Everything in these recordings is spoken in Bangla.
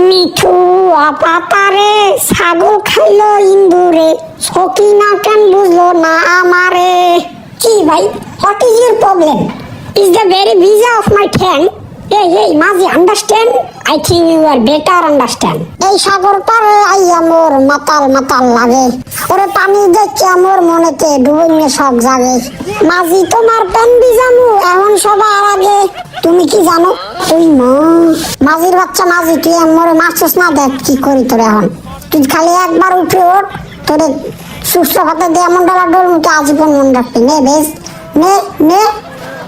মিঠু অপাতারে ছাগল খাইলো ইন্দুরে, সকিনা কেন বুঝলো না আমারে। কি ভাই, what is your problem? Is the very ভিজা অফ মাই ঠ্যাং। এই মাঝি, understand? I think you are better understand. এই সাগর পারে আইয়া মোর মাতাল মাতাল লাগে, ওরে পানি দেখে মোর মনেতে ডুবইনে শখ জাগে। মাঝি তোমার প্যান ভিজামু এখন সবার আগে, তুমি কি জানো? তুই মাঝির বাচ্চা মাঝি, তুই মোরে মারছিস না? দেখ কি করি তোর এখন। তুই খালি একবার উঠে ওঠ, তোরে সুস্থ হাতে দিয়ে এমন ডালা ডোল মতো আজীবন মন রাখবি। নে বেশ, নে নে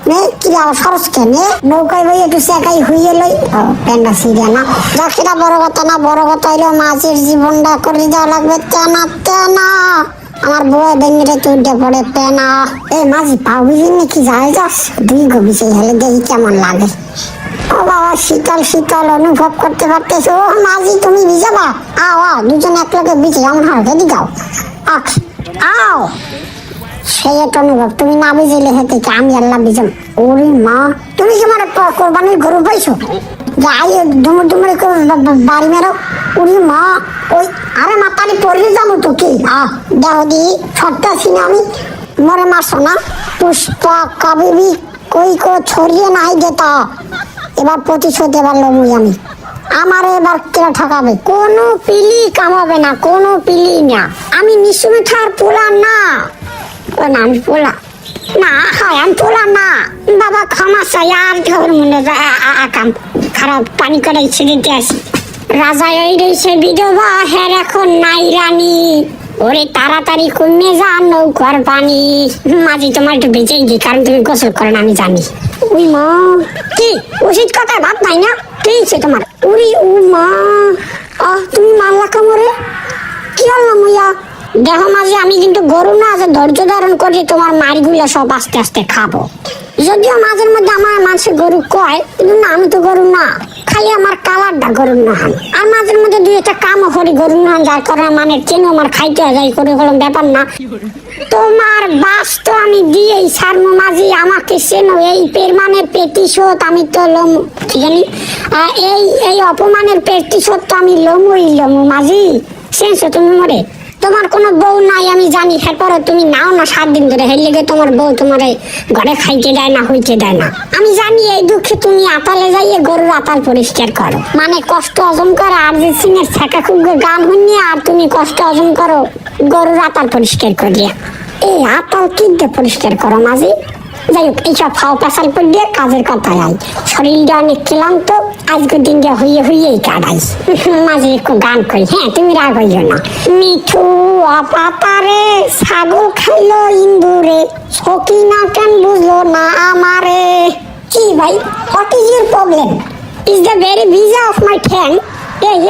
নে, কি সরস কেনে নৌকায় বই একটু সেকাই হইয়ে লই। প্যান্ডা সিরিয়া না যাক, সেটা বড় কথা না। বড় কথা হইলো মাঝির জীবনটা করে দেওয়া লাগবে তেনা তেনা। আমার বউয়ে বেঙ্গিরে তুইটা পড়ে পেনা। এই মাঝি পাও বুঝি নাকি যায় যাস? দুই গবিছে হেলে দেখি কেমন লাগে। ও বাবা, শীতল শীতল অনুভব করতে পারতেছো। ও মাঝি, তুমি ভিজাবা? আও আও, দুজন এক লোকে বিচে যেমন হয় রেডি যাও। আও, সেই একটা অনুভব। তুমি না বুঝলে হেতে কি আমি আল্লাহ বিজম। ওরে মা, তুমি কি মানে কোরবানির গরু পাইছো? যাই দুমুর দুমুরে বাড়ি মেরো। ওরে মা, ওই আরে মাতালি পড়লে যাবো তো কি? দেহ দি সত্তা ছিনা আমি, মরে মারছো না? পুষ্পা কাবিবি কই কো ছড়িয়ে নাই যেতা। এবার প্রতিশোধ এবার লমুই আমি। আমারে এবার কেরা ঠকাবে? কোনো পিলি কামাবে না, কোনো পিলি না। আমি নিশুমিঠার পোলা না। আমি পোলা না, হয় আমি পোলা না। বাবা ক্ষমা চাই, আর ধর মনে আকাম খারাপ পানি করে ছেড়ে আসি। রাজা এই রয়েছে বিধবা, হের এখন নাই রানী। ওরে তাড়াতাড়ি কমে যা নৌকার পানি। মাঝি তোমার একটু বেঁচেই দিই, কারণ তুমি গোসল করো না আমি জানি। উই মা, কি উচিত কথায় ভাত নাই না? কি হচ্ছে তোমার? উরি উ মা, তুমি মারলা কামড়ে? কি হলো মুইয়া? দেখো মাঝি, আমি কিন্তু গরু না, যে ধৈর্য ধারণ করে তোমার মারিগুলা সব আস্তে আস্তে খাবো। যদিও মাঝের মধ্যে আমার মানুষের গরু কয়, কিন্তু না, আমি তো গরু না। খালি আমার কালারটা গরু না হন। আর মাঝের মধ্যে দুই একটা কামও করি গরু না, যার কারণে মানে কেন আমার খাইতে যাই করে কোনো ব্যাপার না। তোমার বাস তো আমি দিয়েই সারমু মাঝি, আমাকে চেনো। এই পেরমানের প্রতিশোধ আমি তো লম, ঠিক জানি। এই অপমানের প্রতিশোধ তো আমি লমুই লমু মাঝি। শুনছো তুমি মরে? তোমার কোনো বউ নাই আমি জানি, এরপরও তুমি নাও না 7 দিন ধরে। হের লেগে তোমার বউ তোমার ঘরে খাইতে দেয় না, হইতে দেয় না। আমি জানি এই দুঃখে তুমি আতালে যাইয়ে গরুর আতাল পরিষ্কার করো, মানে কষ্ট অর্জন করো। আর যে সিনের ছাকা খুব গান শুনি, আর তুমি কষ্ট অর্জন করো গরুর আতাল পরিষ্কার করিয়া। এই আতাল কিনতে পরিষ্কার করো মাঝি। যাই হোক, এইসব ফাও পেশাল করে দিয়ে কাজের কথায় আই। শরীরটা অনেক ক্লান্ত, আজকের দিনটা হইয়েই কাটাই। মাঝে একটু গান করি। হ্যাঁ, তুমি রাগ হইও না। মিঠু অপাতারে ছাগল খাইলো ইন্দুরে, সকিনা কেন বুঝলো না আমারে। কি ভাই, what is your problem? Is the very ভিজা অফ মাই ঠ্যাং।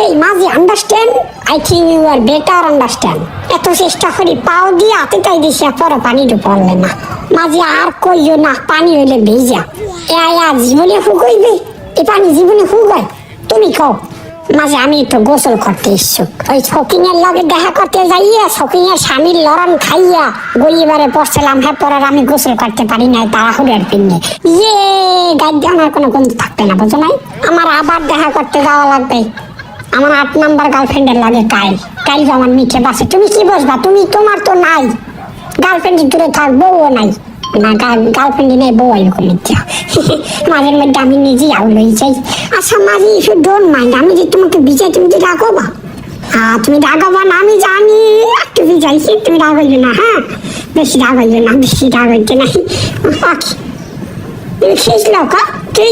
এই মাঝি, understand? I think you are better understand. এত চেষ্টা করি, পাও দিয়ে হাতে তাই দিছি, পরে পানিটা পড়লে না। মাঝি আর কইও না, পানি হইলে ভিজা। জীবনে ফুকইবে? এই পানি জীবনে ফুকায়? তুমি খাও মাঝে। আমি তো গোসল করতে ইচ্ছুক। ওই শকিনের লগে দেখা করতে যাইয়া শকিনের স্বামীর লড়ান খাইয়া গলিবারে পড়ছিলাম। হ্যাঁ, পরে আমি গোসল করতে পারি নাই তাড়াহুড়ার পিন্ডে। গাড়ি আমার কোনো গন্ধ থাকবে না, বুঝো নাই? আমার আবার দেখা করতে যাওয়া লাগবে আমার 8 নাম্বার গার্লফ্রেন্ডের লাগে। কাইল আমার মিঠে বাসে। তুমি কি বসবা? তোমার তো নাই গার্লফ্রেন্ড, দূরে থাক, বউও নাই না। গার্লফ্রেন্ড নেই, বউ এরকম মিথ্যা। মাঝের মধ্যে আমি নিজেই আউলই চাই। আচ্ছা মাঝি, ইফ ইউ ডোন্ট মাইন্ড, আমি যে তোমাকে বিজাই, তুমি কি রাখবা? তুমি রাখবা না আমি জানি, একটু বিজাইছি, তুমি রাগ হইবে না। হ্যাঁ, বেশি রাগ হইবে না, বেশি রাগ হইতে নাই। পাখি তুমি খেয়েছিল কা? তুই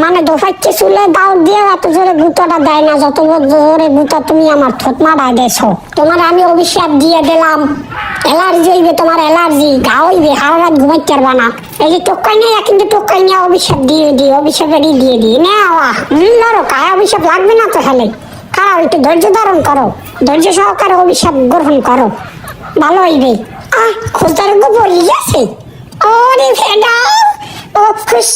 মানে দোফাইতে চুলে দাও দিয়ে এত জোরে গুঁতোটা দেয় না, যত জোরে গুঁতো তুমি আমার ঠোঁট মারায় দেছো। তোমার আমি অভিশাপ দিয়ে দিলাম, অ্যালার্জি হইবে তোমার, অ্যালার্জি গা হইবে, সারা রাত ঘুমাইতে পারবা না। এই যে টোকাই নেই, কিন্তু টোকাই নিয়ে অভিশাপ দিয়ে দিই, অভিশাপেরই দিয়ে দিই। নেওয়া লড়ো, কায় অভিশাপ লাগবে না তো। হেলে খারাপ, একটু ধৈর্য ধারণ করো, ধৈর্য সহকারে অভিশাপ গ্রহণ করো, ভালো হইবে। খোঁজার গোবর গেছে। ওরে ফেডা, ও খুশ।